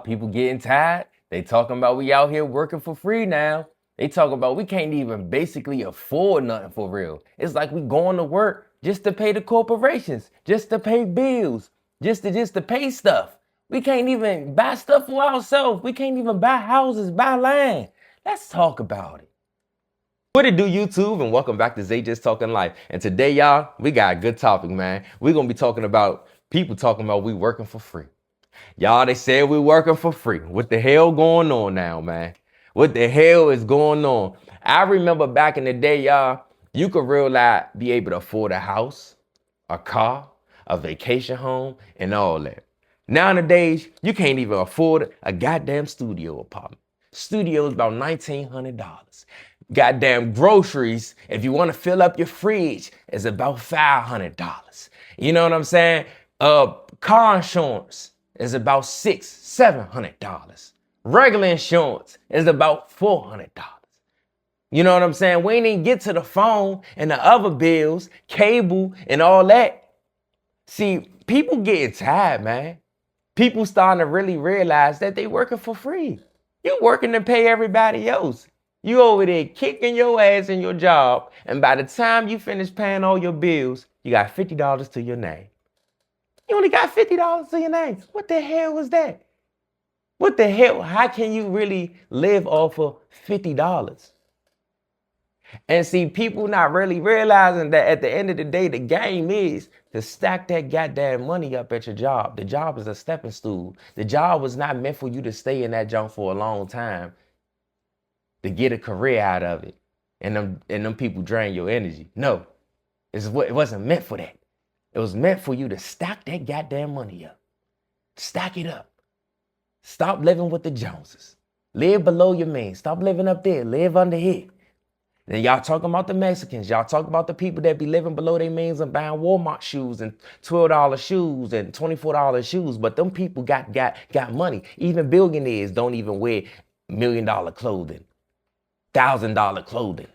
People getting tired. They talking about we out here working for free now. They talking about we can't even basically afford nothing for real. It's like we going to work just to pay the corporations, just to pay bills, just to pay stuff. We can't even buy stuff for ourselves. We can't even buy houses, buy land. Let's talk about it. What it do, YouTube, and welcome back to Zay Just Talking Life. And today, y'all, we got a good topic, man. We're gonna be talking about people talking about we working for free. Y'all, they said we working for free. What the hell going on now, man? What the hell is going on? I remember back in the day, y'all, you could realize be able to afford a house, a car, a vacation home, and all that. Nowadays, you can't even afford a goddamn studio apartment. Studio is about $1,900. Goddamn groceries, if you want to fill up your fridge, is about $500. You know what I'm saying? Car insurance is about $700. Regular insurance is about $400. You know what I'm saying? We ain't even get to the phone and the other bills, cable, and all that. See, people getting tired, man. People starting to really realize that they working for free. You working to pay everybody else. You over there kicking your ass in your job, and by the time you finish paying all your bills, you got $50 to your name. You only got $50 to your name. What the hell was that? What the hell? How can you really live off of $50? And see, people not really realizing that at the end of the day, the game is to stack that goddamn money up at your job. The job is a stepping stool. The job was not meant for you to stay in that job for a long time to get a career out of it. And them people drain your energy. No, it wasn't meant for that. It was meant for you to stack that goddamn money up. Stack it up. Stop living with the Joneses. Live below your means. Stop living up there. Live under here. Then y'all talking about the Mexicans. Y'all talk about the people that be living below their means and buying Walmart shoes and $12 shoes and $24 shoes. But them people got money. Even billionaires don't even wear $1 million clothing, $1,000 clothing.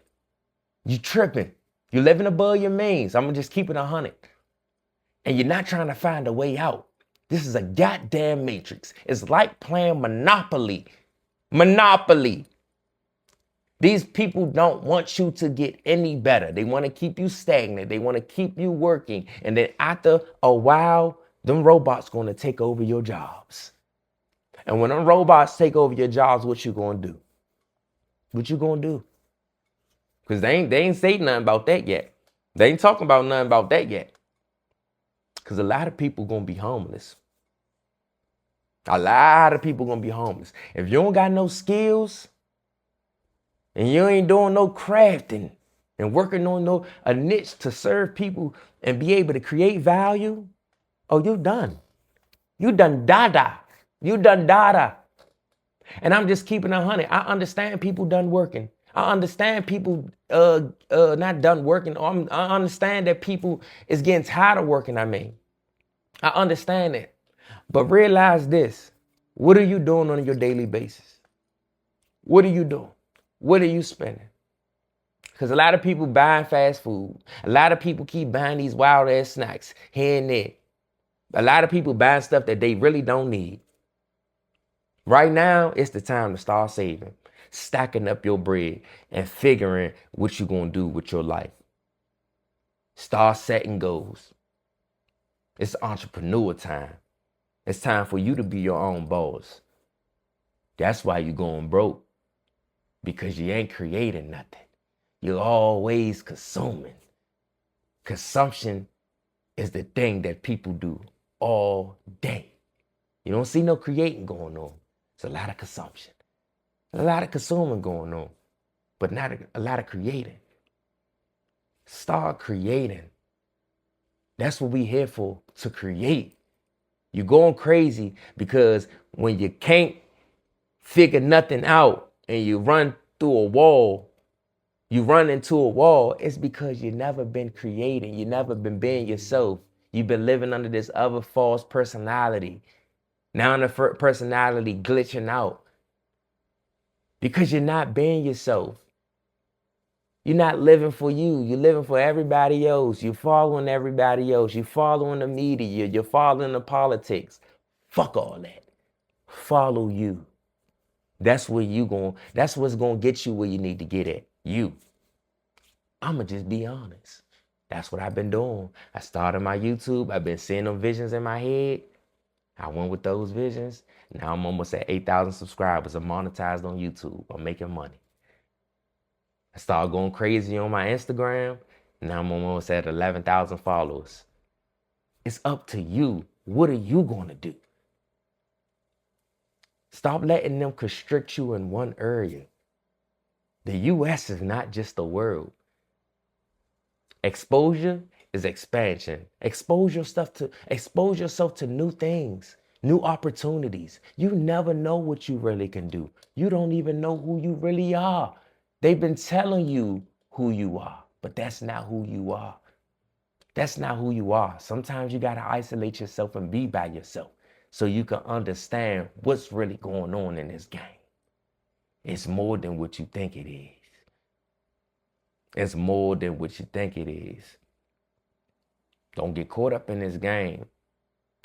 You tripping. You're living above your means. I'm gonna just keep it 100. And you're not trying to find a way out. This is a goddamn matrix. It's like playing Monopoly. Monopoly. These people don't want you to get any better. They want to keep you stagnant. They want to keep you working. And then after a while, them robots going to take over your jobs. And when them robots take over your jobs, what you going to do? What you going to do? Because they ain't say nothing about that yet. They ain't talking about nothing about that yet. Because a lot of people going to be homeless. A lot of people going to be homeless. If you don't got no skills and you ain't doing no crafting and working on a niche to serve people and be able to create value, oh, you done. You done dada. You done dada. And I'm just keeping 100. I understand people done working. I understand people not done working. I understand that people is getting tired of working, I understand that. But realize this. What are you doing on your daily basis? What are you doing? What are you spending? Because a lot of people buying fast food. A lot of people keep buying these wild ass snacks here and there. A lot of people buying stuff that they really don't need. Right now, it's the time to start saving, stacking up your bread, and figuring what you're going to do with your life. Start setting goals. It's entrepreneur time. It's time for you to be your own boss. That's why you're going broke. Because you ain't creating nothing. You're always consuming. Consumption is the thing that people do all day. You don't see no creating going on. It's a lot of consumption. A lot of consuming going on. But not a lot of creating. Start creating. That's what we here for, to create. You're going crazy because when you can't figure nothing out and you run through a wall, you run into a wall, it's because you never been creating. You never been being yourself. You've been living under this other false personality. Now the personality glitching out because you're not being yourself. You're not living for you. You're living for everybody else. You're following everybody else. You're following the media. You're following the politics. Fuck all that. Follow you. That's what's gonna get you where you need to get at. You. I'ma just be honest. That's what I've been doing. I started my YouTube. I've been seeing them visions in my head. I went with those visions. Now I'm almost at 8,000 subscribers. I'm monetized on YouTube. I'm making money. I started going crazy on my Instagram. Now I'm almost at 11,000 followers. It's up to you. What are you going to do? Stop letting them constrict you in one area. The U.S. is not just the world. Exposure is expansion. Expose yourself to new things, new opportunities. You never know what you really can do. You don't even know who you really are. They've been telling you who you are, but that's not who you are. That's not who you are. Sometimes you got to isolate yourself and be by yourself so you can understand what's really going on in this game. It's more than what you think it is. It's more than what you think it is. Don't get caught up in this game.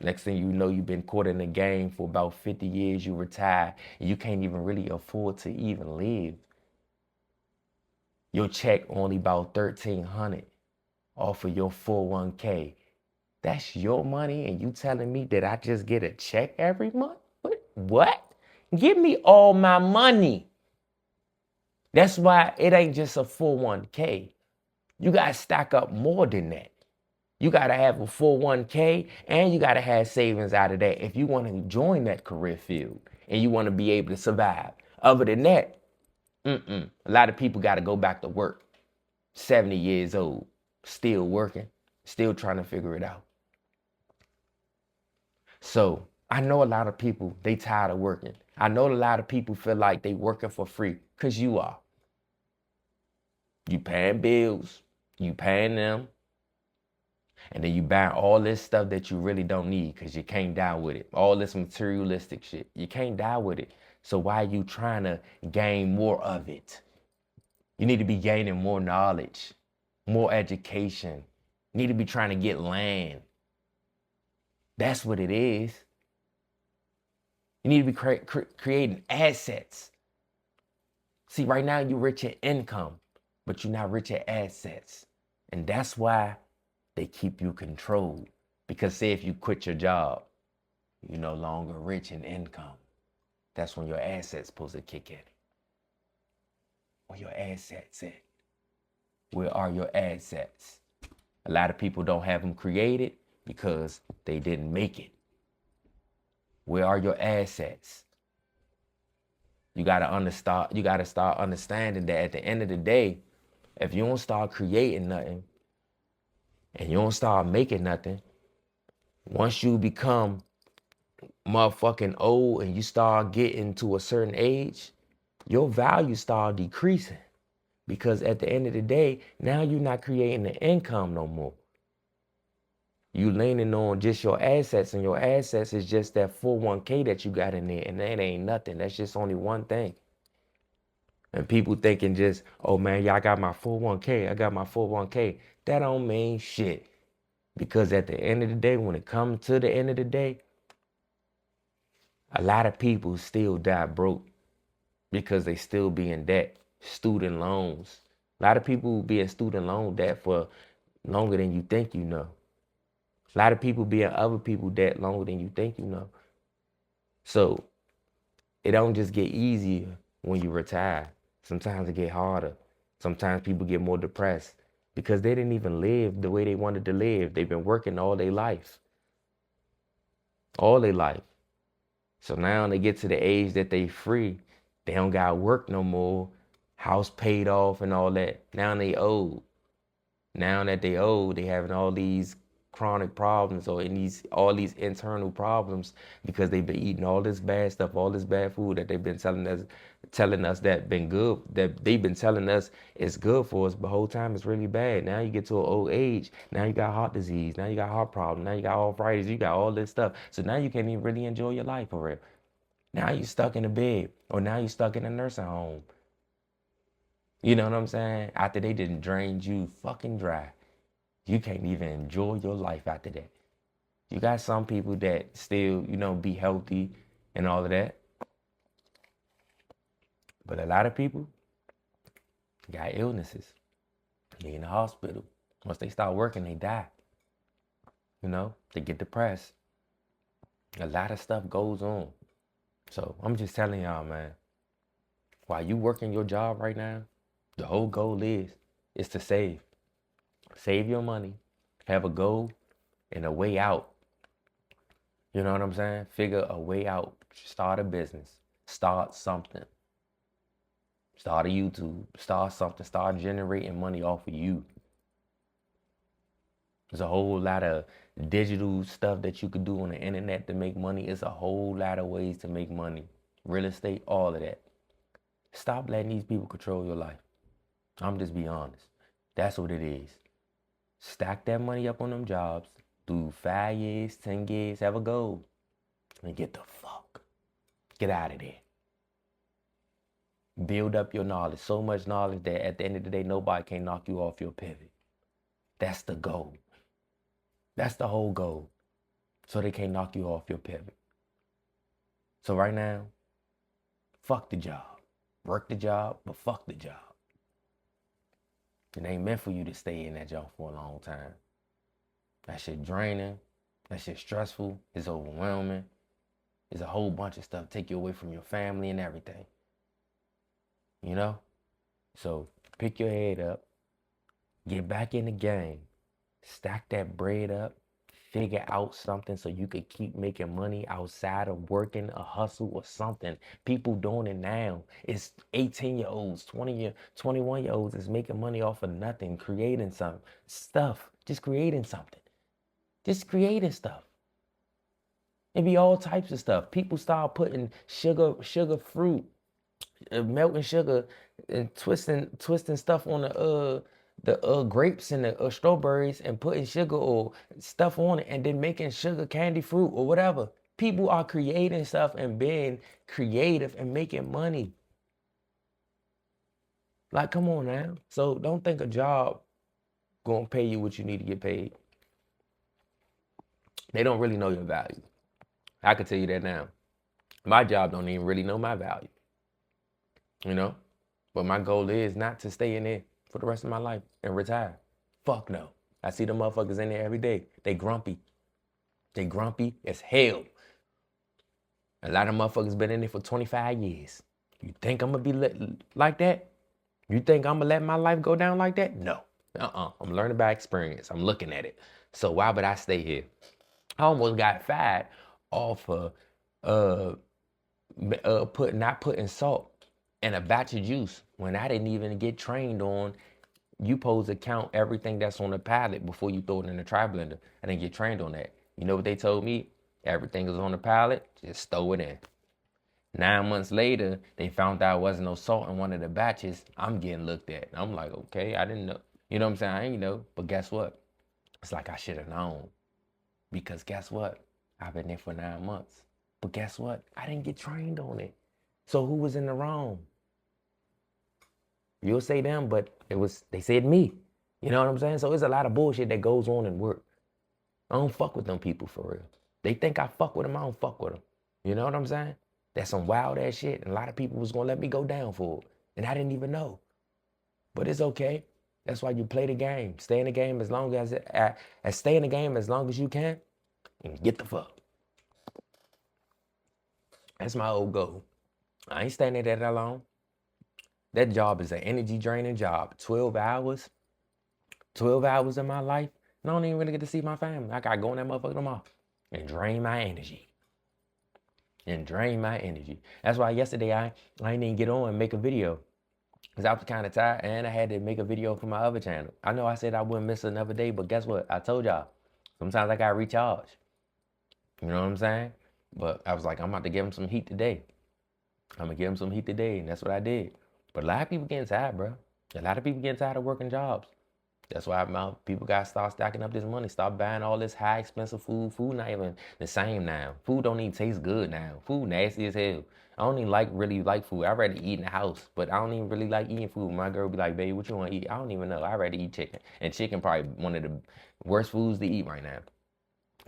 Next thing you know, you've been caught in the game for about 50 years, you retire, and you can't even really afford to even live. Your check only about $1,300 off of your 401k. That's your money, and you telling me that I just get a check every month? What? Give me all my money. That's why it ain't just a 401k. You got to stack up more than that. You got to have a 401k and you got to have savings out of that if you want to join that career field and you want to be able to survive. Other than that, a lot of people got to go back to work. 70 years old, still working, still trying to figure it out. So I know a lot of people, they tired of working. I know a lot of people feel like they working for free because you are. You paying bills, you paying them, and then you buying all this stuff that you really don't need because you can't die with it. All this materialistic shit, you can't die with it. So why are you trying to gain more of it? You need to be gaining more knowledge, more education. You need to be trying to get land. That's what it is. You need to be creating assets. See, right now you're rich in income, but you're not rich in assets. And that's why they keep you controlled. Because say if you quit your job, you're no longer rich in income. That's when your assets supposed to kick in. Where your assets at? Where are your assets? A lot of people don't have them created because they didn't make it. Where are your assets? You gotta start understanding that at the end of the day, if you don't start creating nothing and you don't start making nothing, once you become motherfucking old and you start getting to a certain age, your value start decreasing. Because at the end of the day, now you're not creating the income no more. You leaning on just your assets, and your assets is just that 401k that you got in there, and that ain't nothing. That's just only one thing. And people thinking just, oh man, yeah, I got my 401k, I got my 401k. That don't mean shit. Because at the end of the day, when it comes to the end of the day, a lot of people still die broke because they still be in debt. Student loans. A lot of people be in student loan debt for longer than you think you know. A lot of people be in other people's debt longer than you think you know. So it don't just get easier when you retire. Sometimes it get harder. Sometimes people get more depressed because they didn't even live the way they wanted to live. They've been working all their life. All their life. So now they get to the age that they free. They don't got work no more. House paid off and all that. Now they old. Now that they old, they having all these chronic problems or all these internal problems because they've been eating all this bad stuff, all this bad food that they've been telling us that been good, that they've been telling us is good for us, but the whole time it's really bad. Now you get to an old age, now you got heart disease, now you got heart problems, now you got arthritis, you got all this stuff. So now you can't even really enjoy your life for real. Now you stuck in a bed, or now you stuck in a nursing home. You know what I'm saying? After they didn't drain you fucking dry. You can't even enjoy your life after that. You got some people that still, be healthy. and all of that. But a lot of people got illnesses. They in the hospital. Once they start working, they die. They get depressed. A lot of stuff goes on. So I'm just telling y'all, man, while you working your job right now, the whole goal is to save. Save your money, have a goal and a way out. You know what I'm saying? Figure a way out. Start a business. Start something. Start a YouTube. Start something. Start generating money off of you. There's a whole lot of digital stuff that you could do on the internet to make money. It's a whole lot of ways to make money. Real estate, all of that. Stop letting these people control your life. I'm just being honest. That's what it is. Stack that money up on them jobs. Do 5 years, 10 years, have a goal. And get the fuck. Get out of there. Build up your knowledge. So much knowledge that at the end of the day, nobody can knock you off your pivot. That's the goal. That's the whole goal. So they can't knock you off your pivot. So right now, fuck the job. Work the job, but fuck the job. It ain't meant for you to stay in that job for a long time. That shit draining. That shit stressful. It's overwhelming. There's a whole bunch of stuff take you away from your family and everything. So pick your head up. Get back in the game. Stack that bread up. Figure out something so you could keep making money outside of working, a hustle or something. People doing it now. It's 18-year-olds, 21-year-olds is making money off of nothing, creating some stuff. Just creating something. Just creating stuff. It be all types of stuff. People start putting sugar fruit, melting sugar and twisting stuff on the grapes and the strawberries and putting sugar or stuff on it and then making sugar candy fruit or whatever. People are creating stuff and being creative and making money. Like, come on now. So don't think a job gonna pay you what you need to get paid. They don't really know your value. I can tell you that now. My job don't even really know my value. But my goal is not to stay in there for the rest of my life and retire. Fuck no. I see the motherfuckers in there every day. They grumpy. They grumpy as hell. A lot of motherfuckers been in there for 25 years. You think I'm gonna be like that? You think I'm gonna let my life go down like that? No. I'm learning by experience. I'm looking at it. So why would I stay here? I almost got fired off of not putting salt in a batch of juice when I didn't even get trained on you supposed to count everything that's on the pallet before you throw it in the tri blender. I didn't get trained on that. You know what they told me? Everything is on the pallet, just throw it in. 9 months later, they found out there wasn't no salt in one of the batches. I'm getting looked at. I'm like, okay, I didn't know. You know what I'm saying? I ain't know. But guess what? It's like I should have known. Because guess what? I've been there for 9 months. But guess what? I didn't get trained on it. So who was in the wrong? You'll say them, but they said me. You know what I'm saying? So there's a lot of bullshit that goes on in work. I don't fuck with them people for real. They think I fuck with them, I don't fuck with them. You know what I'm saying? That's some wild ass shit. And a lot of people was gonna let me go down for it. And I didn't even know. But it's okay. That's why you play the game. Stay in the game as long as stay in the game as long as you can and get the fuck. That's my old goal. I ain't staying there that long. That job is an energy draining job. 12 hours in my life. And I don't even really get to see my family. I gotta go in that motherfucker tomorrow and drain my energy. That's why yesterday I didn't even get on and make a video. Because I was kind of tired and I had to make a video for my other channel. I know I said I wouldn't miss another day, but guess what? I told y'all. Sometimes I gotta recharge. You know what I'm saying? But I was like, I'm about to give him some heat today. And that's what I did. But a lot of people getting tired, bro. A lot of people getting tired of working jobs. That's why people got to start stacking up this money. Start buying all this high expensive food. Food not even the same now. Food don't even taste good now. Food nasty as hell. I don't even really like food. I rather eat in the house, but I don't even really like eating food. My girl be like, baby, what you want to eat? I don't even know. I rather eat chicken. And chicken probably one of the worst foods to eat right now.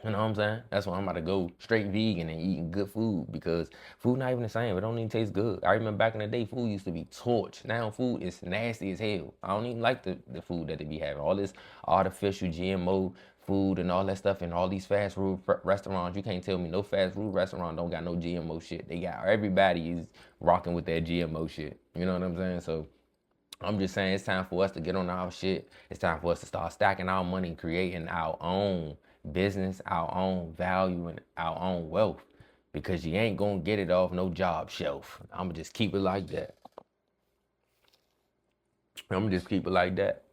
You know what I'm saying? That's why I'm about to go straight vegan and eating good food because food not even the same. It don't even taste good. I remember back in the day, food used to be torched. Now food is nasty as hell. I don't even like the food that they be having. All this artificial GMO food and all that stuff and all these fast food restaurants. You can't tell me no fast food restaurant don't got no GMO shit. They got everybody is rocking with that GMO shit. You know what I'm saying? So I'm just saying it's time for us to get on our shit. It's time for us to start stacking our money, creating our own business, our own value, and our own wealth. Because you ain't gonna get it off no job shelf. I'ma just keep it like that. I'ma just keep it like that.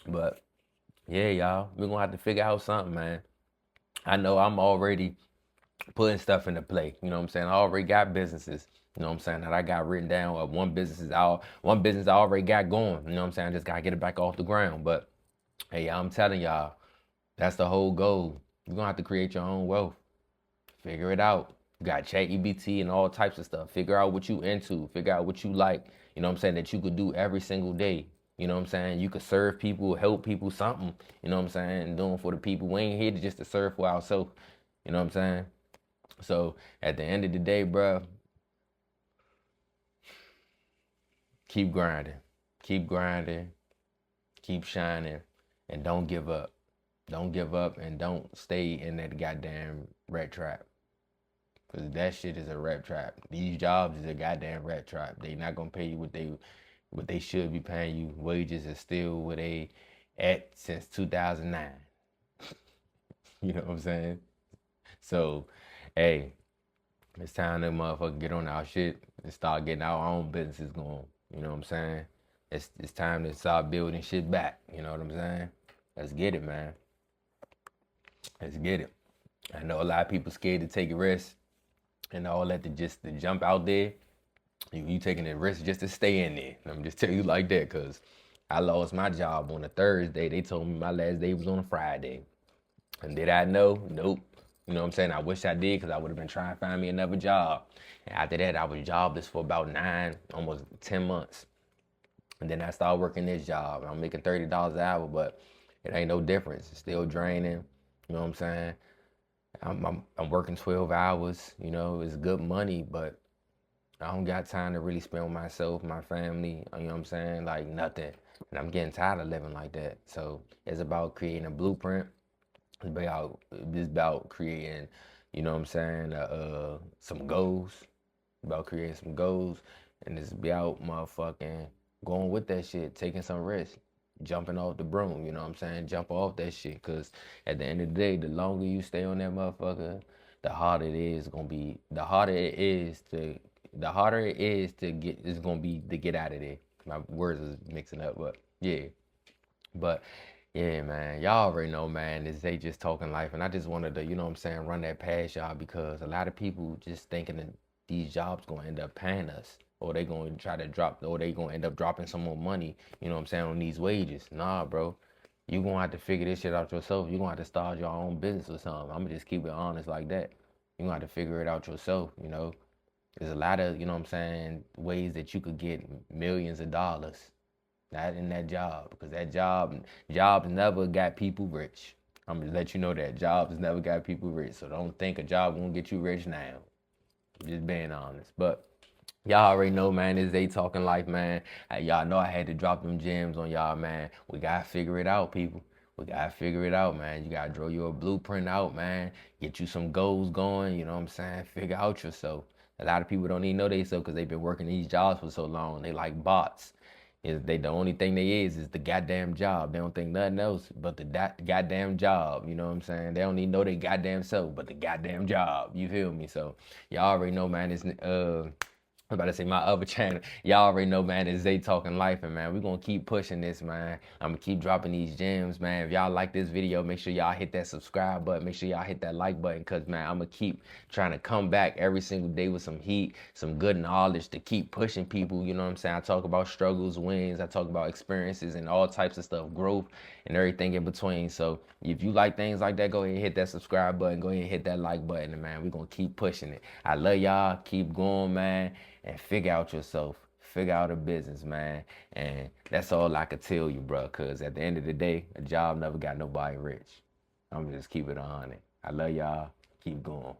But yeah, y'all, we're gonna have to figure out something, man. I know I'm already putting stuff into play. You know what I'm saying? I already got businesses. You know what I'm saying? That I got written down. One business I already got going. You know what I'm saying? I just gotta get it back off the ground. But hey, I'm telling y'all, that's the whole goal. You're gonna have to create your own wealth. Figure it out. You got ChatGPT and all types of stuff. Figure out what you into. Figure out what you like. You know what I'm saying? That you could do every single day. You know what I'm saying? You could serve people, help people, something. You know what I'm saying? And doing for the people. We ain't here to just to serve for ourselves. You know what I'm saying? So at the end of the day, bruh, keep grinding. Keep grinding. Keep shining. And don't give up. Don't give up and don't stay in that goddamn rat trap. Cause that shit is a rat trap. These jobs is a goddamn rat trap. They not gonna pay you what they should be paying you. Wages are still where they at since 2009. You know what I'm saying? So, hey, it's time to motherfucker get on our shit and start getting our own businesses going. You know what I'm saying? It's time to start building shit back. You know what I'm saying? Let's get it, man. Let's get it. I know a lot of people scared to take a risk and all that to jump out there. You taking a risk just to stay in there. I'm just telling you like that because I lost my job on a Thursday. They told me my last day was on a Friday. And did I know? Nope. You know what I'm saying? I wish I did because I would have been trying to find me another job. And after that, I was jobless for about 9, almost 10 months. And then I started working this job. I'm making $30 an hour, but it ain't no difference. It's still draining. You know what I'm saying? I'm working 12 hours. You know, it's good money, but I don't got time to really spend with myself, my family. You know what I'm saying? Like nothing. And I'm getting tired of living like that. So it's about creating a blueprint. It's about creating, you know what I'm saying, some goals. About creating some goals. And it's about motherfucking going with that shit, taking some risk, jumping off the broom, you know what I'm saying? Jump off that shit. Cause at the end of the day, the longer you stay on that motherfucker, the harder it is gonna be. The harder it is to get. It's gonna be to get out of there. My words is mixing up, but yeah. But yeah, man, y'all already know, man, this they just talking life, and I just wanted to, you know what I'm saying, run that past y'all because a lot of people just thinking that these jobs gonna end up paying us, or they gonna try to drop, or they gonna end up dropping some more money, you know what I'm saying, on these wages. Nah, bro, you gonna have to figure this shit out yourself. You gonna have to start your own business or something. I'm gonna just keep it honest like that. You gonna have to figure it out yourself, you know. There's a lot of, you know what I'm saying, ways that you could get millions of dollars. Not in that job, because that jobs never got people rich. I'm gonna let you know that jobs never got people rich. So don't think a job won't get you rich now. Just being honest. But y'all already know, man, this they talking life, man. Y'all know I had to drop them gems on y'all, man. We gotta figure it out, people. We gotta figure it out, man. You gotta draw your blueprint out, man. Get you some goals going, you know what I'm saying? Figure out yourself. A lot of people don't even know themselves because they've been working these jobs for so long. They like bots. Is they the only thing they is the goddamn job. They don't think nothing else but the goddamn job. You know what I'm saying? They don't even know they goddamn self, but the goddamn job. You feel me? So y'all already know, man. It's I'm about to say my other channel. Y'all already know, man, it's Zay Talking Life, and man, we're gonna keep pushing this, man. I'm gonna keep dropping these gems, man. If y'all like this video, make sure y'all hit that subscribe button. Make sure y'all hit that like button, cause man, I'm gonna keep trying to come back every single day with some heat, some good knowledge to keep pushing people. You know what I'm saying? I talk about struggles, wins. I talk about experiences and all types of stuff, growth and everything in between. So if you like things like that, go ahead and hit that subscribe button. Go ahead and hit that like button, and man, we're gonna keep pushing it. I love y'all. Keep going, man. And figure out yourself, figure out a business, man. And that's all I could tell you, bro. Cause at the end of the day, a job never got nobody rich. I'm just keep it on it. I love y'all. Keep going.